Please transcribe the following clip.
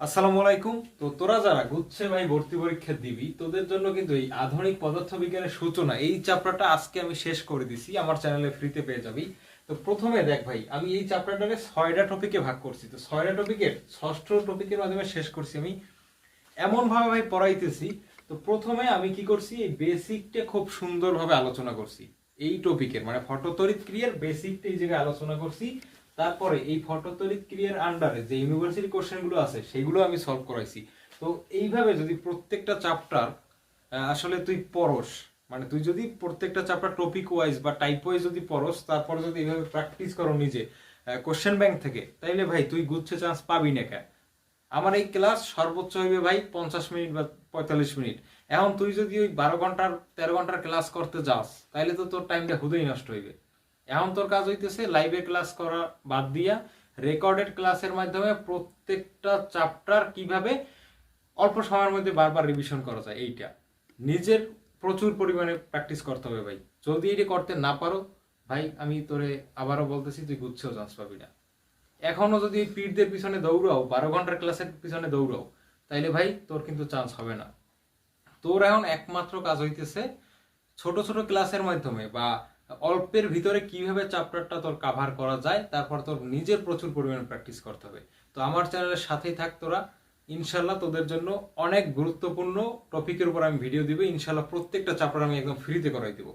আসসালামু আলাইকুম। তো তোরা যারা গুচ্ছে ভাই ভর্তি পরীক্ষা দিবি তোদের জন্য কিন্তু এই আধুনিক পদার্থবিজ্ঞানের সূচনা এই চ্যাপ্টারটা আজকে আমি শেষ করে দিছি, আমার চ্যানেলে ফ্রিতে পেয়ে যাবি। তো প্রথমে দেখ ভাই, আমি এই চ্যাপ্টারটাকে 6টা টপিকে ভাগ করছি। তো 6টা টপিকের ষষ্ঠ টপিকের মাধ্যমে শেষ করছি আমি। এমন ভাবে ভাই পড়াইতেছি। তো প্রথমে আমি কি করছি, এই বেসিকটা খুব সুন্দরভাবে আলোচনা করছি। এই টপিকের মানে ফটোতড়িৎ ক্রিয়ার বেসিকটা এই জায়গায় আলোচনা করছি। তারপরে এই ফটোতড়িৎ ক্রিয়ার আন্ডারে যে ইউনিভার্সিটি কোশ্চেন গুলো আছে সেগুলো আমি সলভ করাইছি। তো এইভাবে যদি প্রত্যেকটা চ্যাপ্টার আসলে তুই পড়স, মানে তুই যদি প্রত্যেকটা চ্যাপ্টার টপিক ওয়াইজ বা টাইপ ওয়াইজ যদি পড়স, তারপর যদি এইভাবে প্র্যাকটিস করো নিজে কোশ্চেন ব্যাংক থেকে, তাইলে ভাই তুই গুচ্ছে চান্স পাবি না কেন। আমার এই ক্লাস সর্বোচ্চ হইবে ভাই 50 মিনিট বা 45 মিনিট। এখন তুই যদি ওই 12 ঘন্টার 13 ঘন্টার ক্লাস করতে যাস, তাইলে তো তোর টাইমটা হুদেই নষ্ট হইবে। এখন তোর কাজ হইতেছে লাইভে ক্লাস করা বাদ দিয়া রেকর্ডেড ক্লাসের মাধ্যমে প্রত্যেকটা চ্যাপ্টার কিভাবে অল্প সময়ের মধ্যে বারবার রিভিশন করা যায় এইটা নিজের প্রচুর পরিমাণে প্র্যাকটিস করতে হবে ভাই। যদি এটা করতে না পারো ভাই, আমি তোরে আবারও বলতেছি, তুই গুচ্ছেও চান্স পাবি না। এখনো যদি পিটদের পিছনে দৌড়াও, 12 ঘন্টার ক্লাসের পিছনে দৌড়াও, তাইলে ভাই তোর কিন্তু চান্স হবে না। তোর এখন একমাত্র কাজ হইতেছে ছোট ছোট ক্লাসের মাধ্যমে বা অল্পের ভিতরে কিভাবে চ্যাপ্টারটা তোর কাভার করা যায়, তারপর তোর নিজের প্রচুর পরিমাণে প্র্যাকটিস করতে হবে। তো আমার চ্যানেলের সাথেই থাক তোরা। ইনশাল্লাহ তোদের জন্য অনেক গুরুত্বপূর্ণ টপিকের উপর আমি ভিডিও দিব। ইনশাল্লাহ প্রত্যেকটা চ্যাপ্টার আমি একদম ফ্রিতে করাই দিব।